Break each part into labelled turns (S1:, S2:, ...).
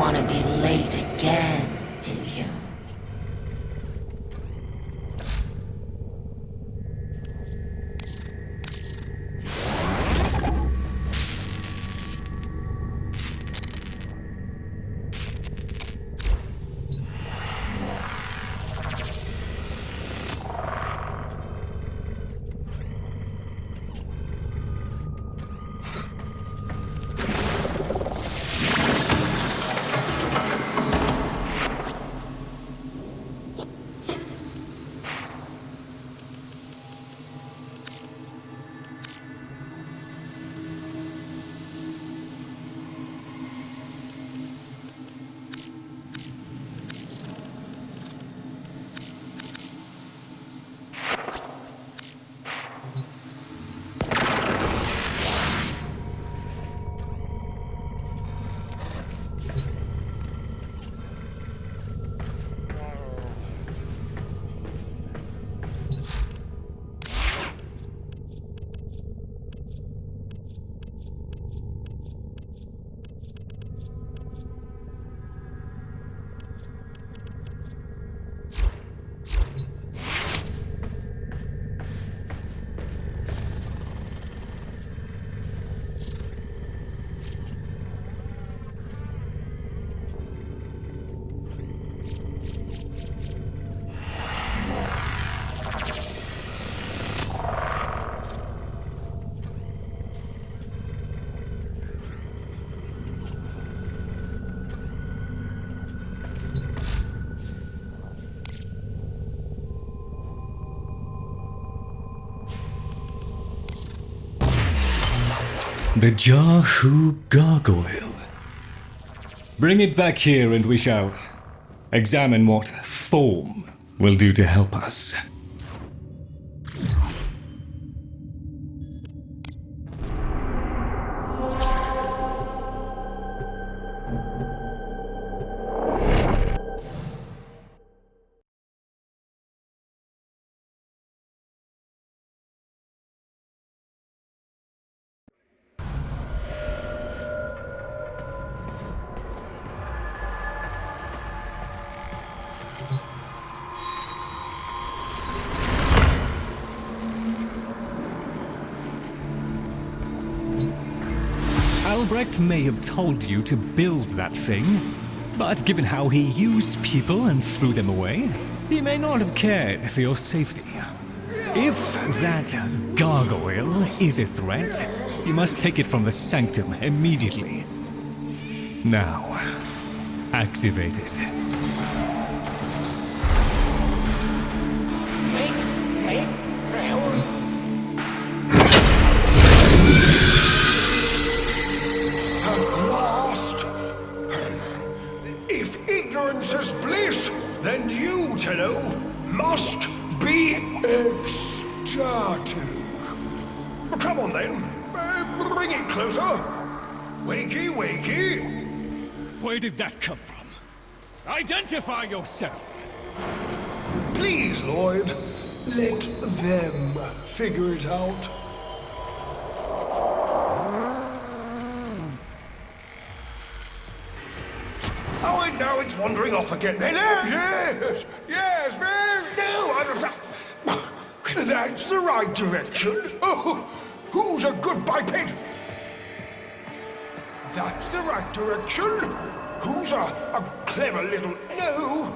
S1: wanna be late again, do you?
S2: The Jahu Gargoyle. Bring it back here and we shall examine what form will do to help us. Albrecht may have told you to build that thing, but given how he used people and threw them away, he may not have cared for your safety. If that gargoyle is a threat, you must take it from the sanctum immediately. Now, activate it.
S3: Is bliss, then you, Tenno, must be ecstatic. Come on then, bring it closer. Wakey, wakey.
S2: Where did that come from? Identify yourself!
S3: Please, Lloyd, let them figure it out. Oh, and now it's wandering off again. Hello? Yes, man. No, that's the right direction. Oh, who's a good biped? That's the right direction. Who's a clever little... No,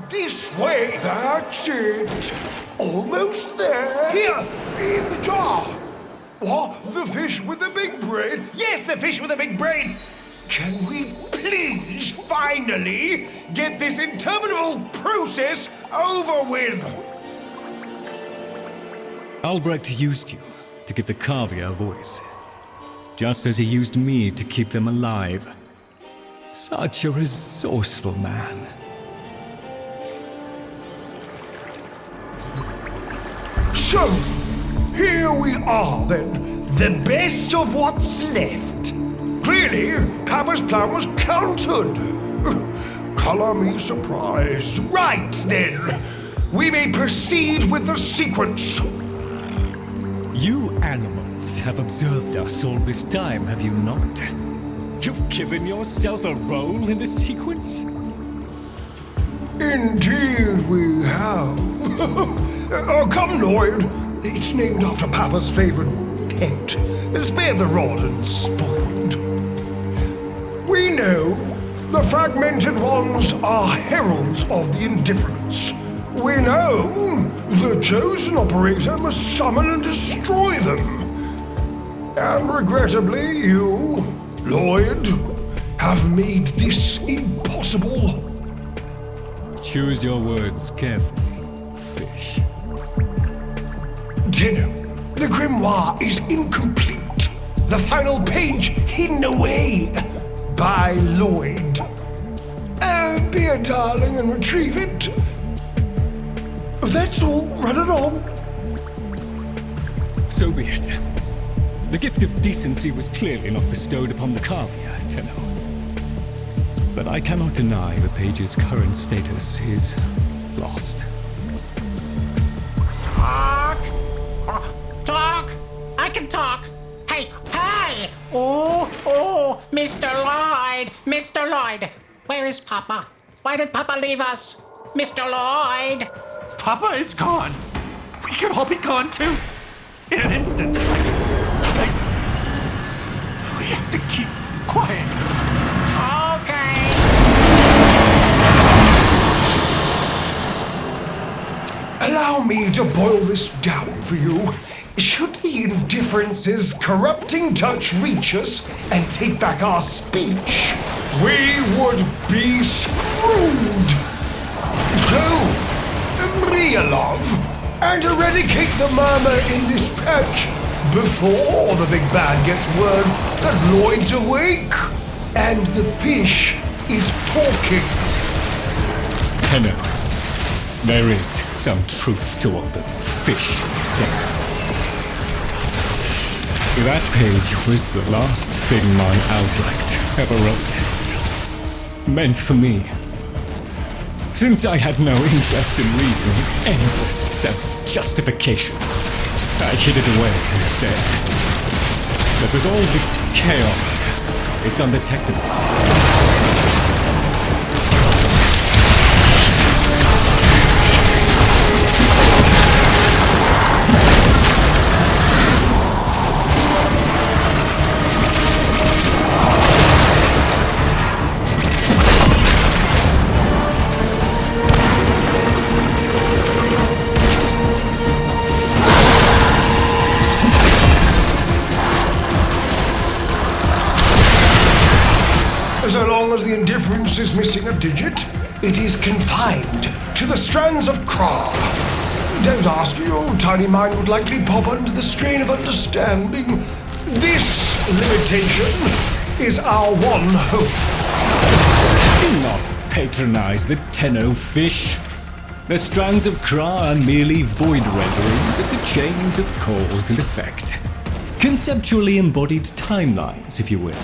S3: this way. That's it. Almost there. Here, in the jar. What? The fish with the big brain? Yes, the fish with the big brain. Can we please finally get this interminable process over with?
S2: Albrecht used you to give the Kavia a voice, just as he used me to keep them alive. Such a resourceful man.
S3: So, here we are then, the best of what's left. Clearly, Papa's plan was countered. Color me surprised. Right then, we may proceed with the sequence.
S2: You animals have observed us all this time, have you not? You've given yourself a role in the sequence?
S3: Indeed we have. Oh, come, Lloyd. It's named after Papa's favorite pet. Spare the rod and spoiled. We know the fragmented ones are heralds of the indifference. We know the chosen operator must summon and destroy them. And regrettably, you, Lloyd, have made this impossible.
S2: Choose your words carefully, Fish.
S3: Tenno, the grimoire is incomplete. The final page hidden away by Lloyd. Be a darling and retrieve it. That's all. Run along.
S2: So be it. The gift of decency was clearly not bestowed upon the Carvia, Tenno. But I cannot deny the page's current status is lost.
S4: Talk! Talk! I can talk! Hey! Hey! Oh! Mr. Lloyd! Mr. Lloyd! Where is Papa? Why did Papa leave us? Mr. Lloyd!
S5: Papa is gone. We could all be gone too. In an instant. We have to keep quiet.
S4: Okay.
S3: Allow me to boil this down for you. Should the indifference's corrupting touch reach us and take back our speech, we would be screwed. So, Maria, love, and eradicate the murmur in this patch before the big bad gets word that Lloyd's awake and the fish is talking.
S2: Tenno, there is some truth to what the Fish says. That page was the last thing my Albrecht ever wrote. Meant for me. Since I had no interest in reading his endless self-justifications, I hid it away instead. But with all this chaos, it's undetectable.
S3: So long as the indifference is missing a digit, it is confined to the strands of Kra. Don't ask, your tiny mind would likely pop under the strain of understanding. This limitation is our one hope.
S2: Do not patronize the Tenno Fish. The strands of Kra are merely void renderings of the chains of cause and effect. Conceptually embodied timelines, if you will.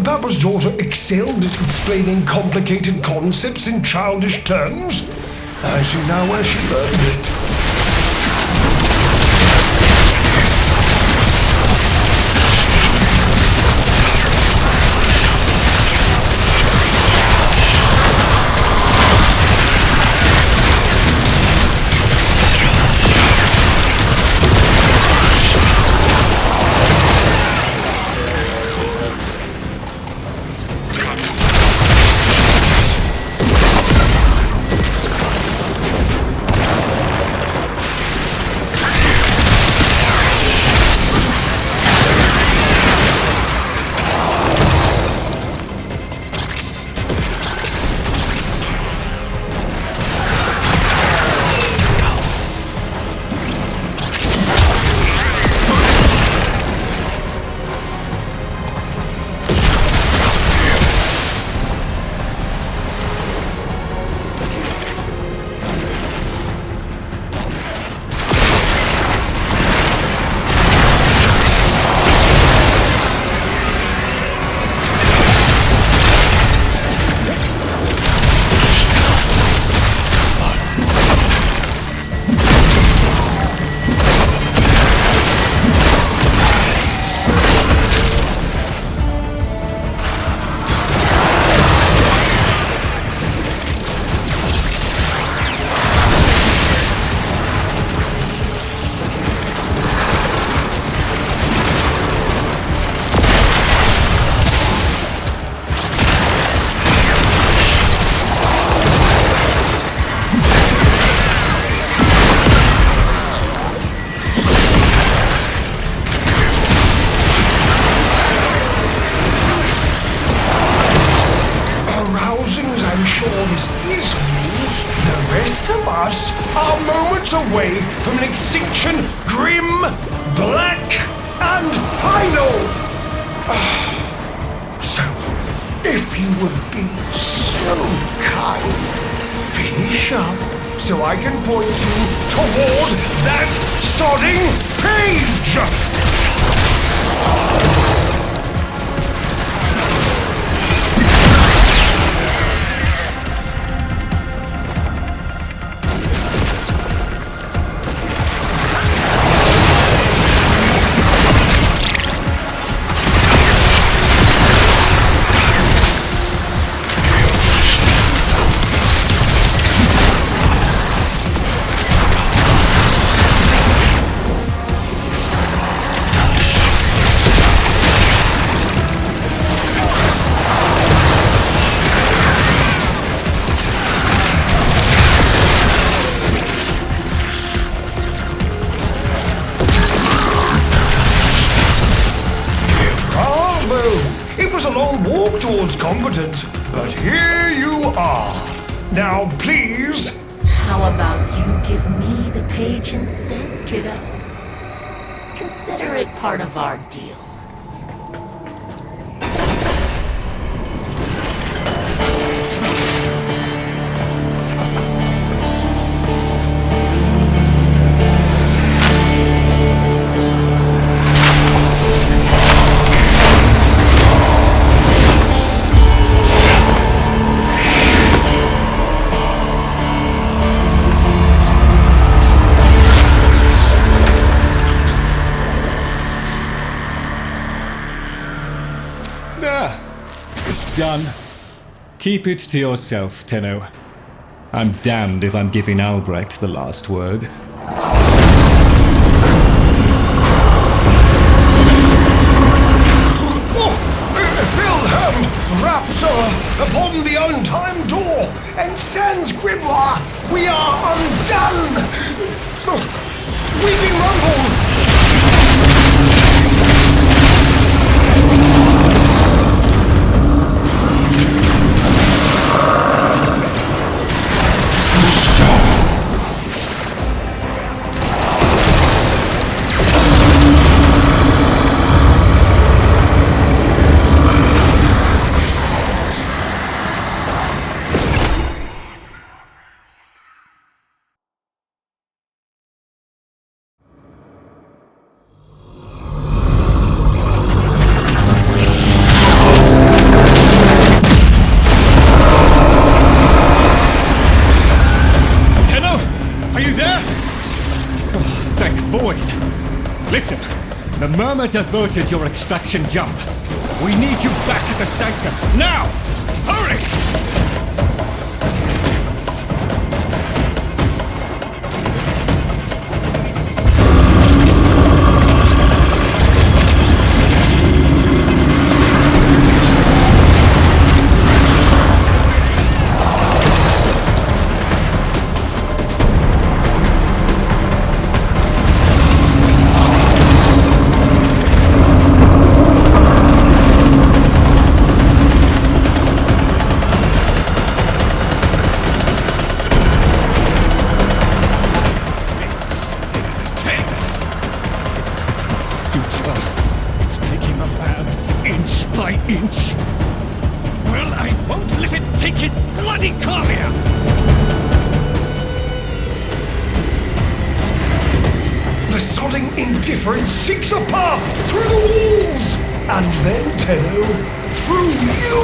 S3: Papa's daughter excelled at explaining complicated concepts in childish terms. I see now where she learned it. away from an extinction grim, black, and final. So, if you would be so kind, finish up so I can point you toward that sodding page! A long walk towards competence, but here you are. Now, please.
S1: How about you give me the page instead, kiddo? Consider it part of our deal.
S2: It's done. Keep it to yourself, Tenno. I'm damned if I'm giving Albrecht the last word.
S3: Wilhelm raps upon the untimed door, and sans grimoire, we are undone! Weeping Rumble!
S2: Listen, the Murmur diverted your extraction jump. We need you back at the Sanctum, now! Hurry! Inch. Well, I won't let it take his bloody cornea!
S3: The sodding indifference seeks a path through the walls! And then, Tenno, through you!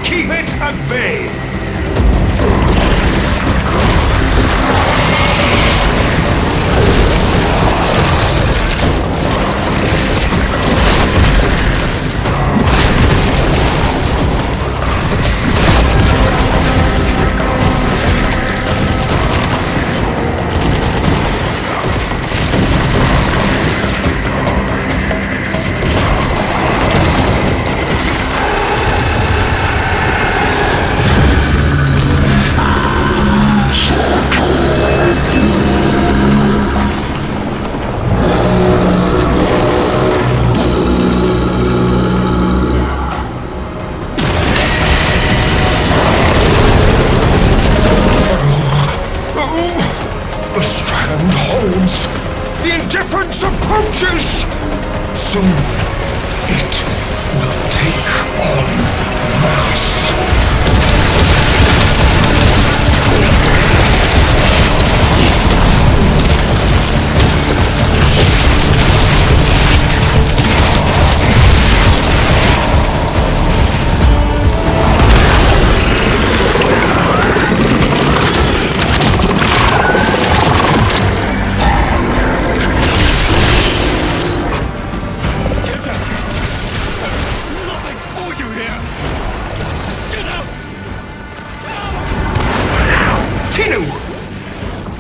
S3: Keep it at bay! hand holds. The indifference approaches. Soon, it will take on mass.
S2: Nothing for you here! Get out!
S3: Tinu!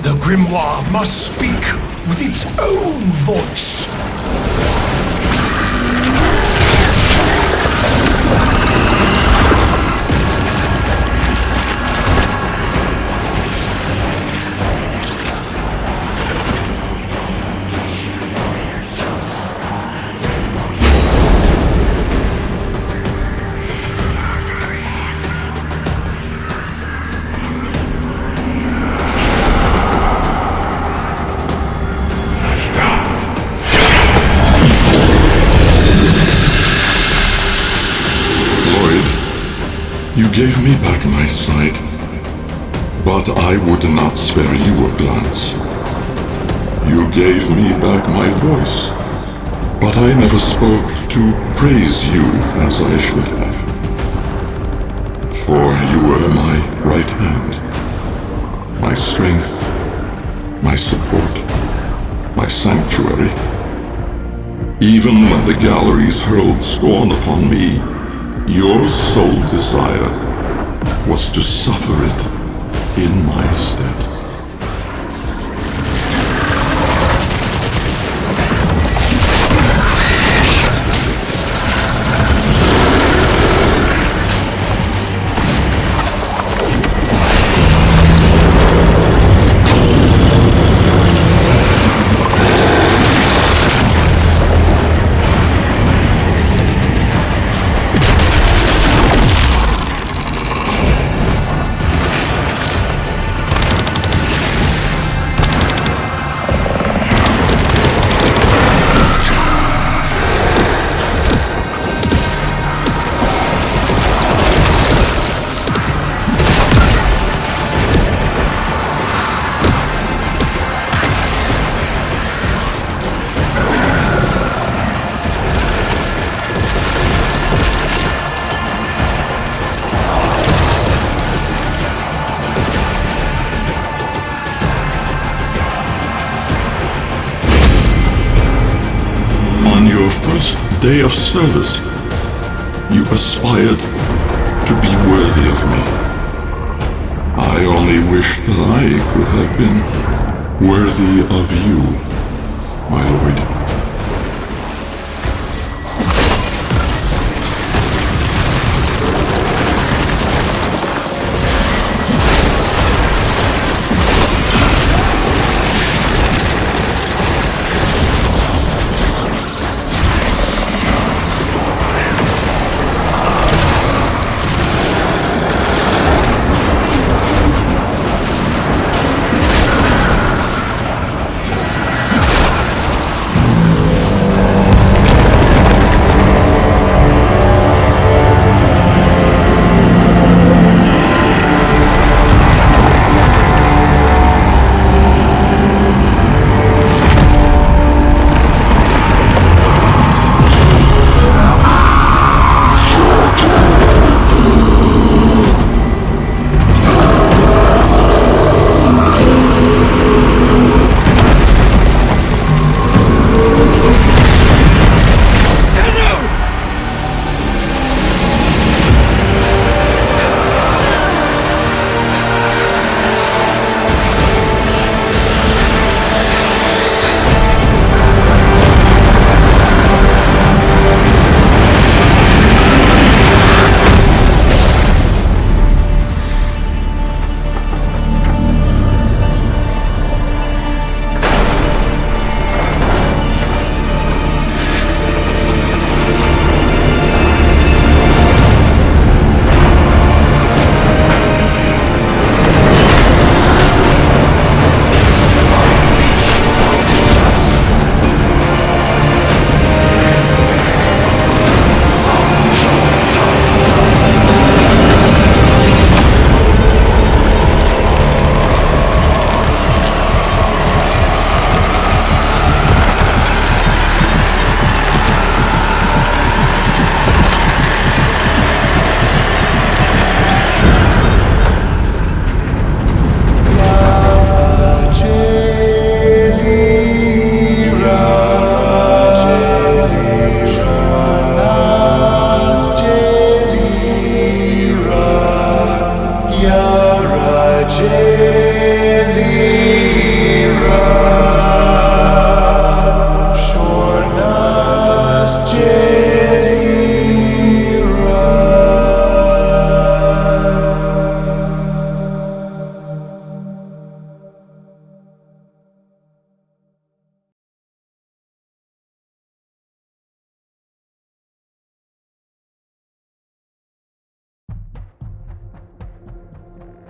S3: The grimoire must speak with its own voice.
S6: You gave me back my sight, but I would not spare you a glance. You gave me back my voice, but I never spoke to praise you as I should have. For you were my right hand, my strength, my support, my sanctuary. Even when the galleries hurled scorn upon me, your sole desire was to suffer it in my stead. On your first day of service, you aspired to be worthy of me. I only wish that I could have been worthy of you, my lord.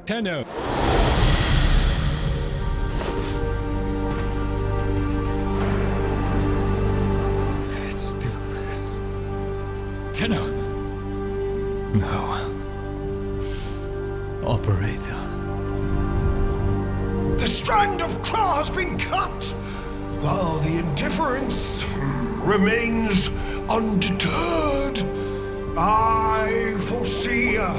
S2: Tenno. This stillness. Tenno. No. Operator.
S3: The strand of claw has been cut, while the indifference remains undeterred. I foresee a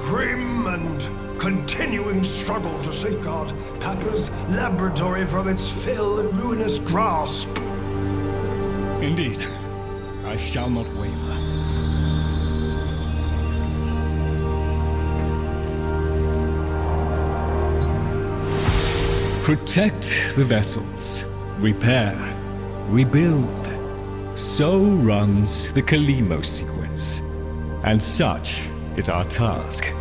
S3: grim and continuing struggle to safeguard Papa's laboratory from its fell and ruinous grasp.
S2: Indeed. I shall not waver. Protect the vessels. Repair. Rebuild. So runs the Kalimo sequence. And such is our task.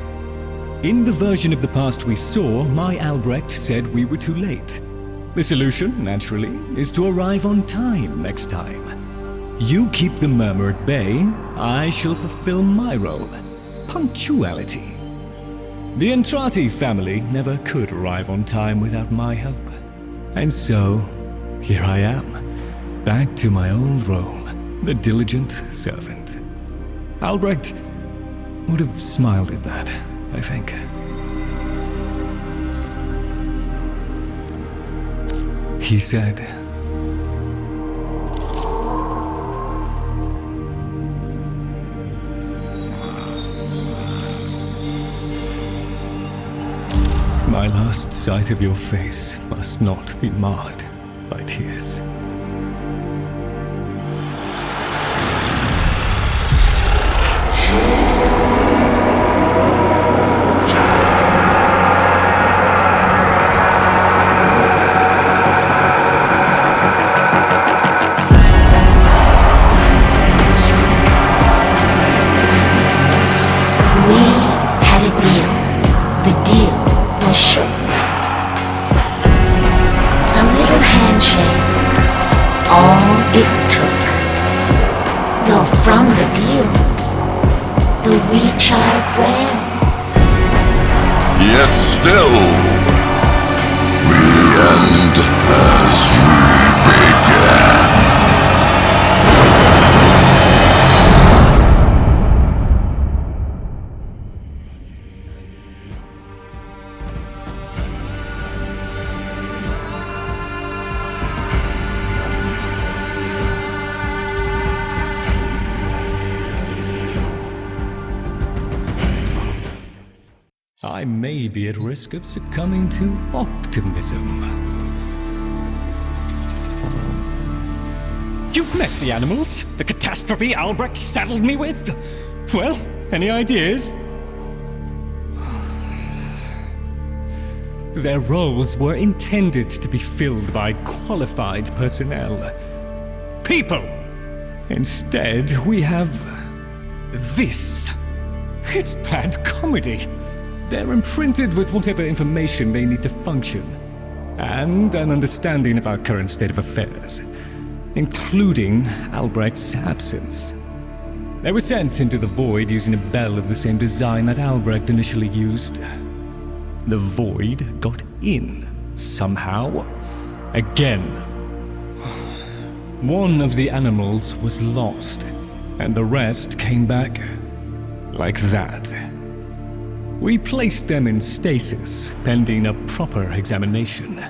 S2: In the version of the past we saw, my Albrecht said we were too late. The solution, naturally, is to arrive on time next time. You keep the murmur at bay, I shall fulfill my role. Punctuality. The Entrati family never could arrive on time without my help. And so, here I am, back to my old role, the diligent servant. Albrecht would have smiled at that, I think. He said, my last sight of your face must not be marred by tears.
S1: From the deal, the wee child ran.
S6: Yet still, the end has re-began.
S2: I may be at risk of succumbing to optimism. You've met the animals? The catastrophe Albrecht saddled me with? Well, any ideas? Their roles were intended to be filled by qualified personnel. People! Instead, we have this. It's bad comedy. They're imprinted with whatever information they need to function, and an understanding of our current state of affairs, including Albrecht's absence. They were sent into the Void using a bell of the same design that Albrecht initially used. The Void got in, somehow. Again. One of the animals was lost, and the rest came back like that. We placed them in stasis, pending a proper examination.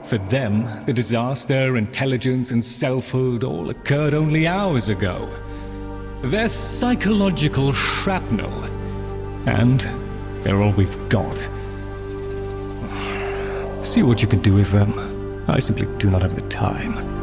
S2: For them, the disaster, intelligence, and selfhood all occurred only hours ago. They're psychological shrapnel, and they're all we've got. See what you can do with them. I simply do not have the time.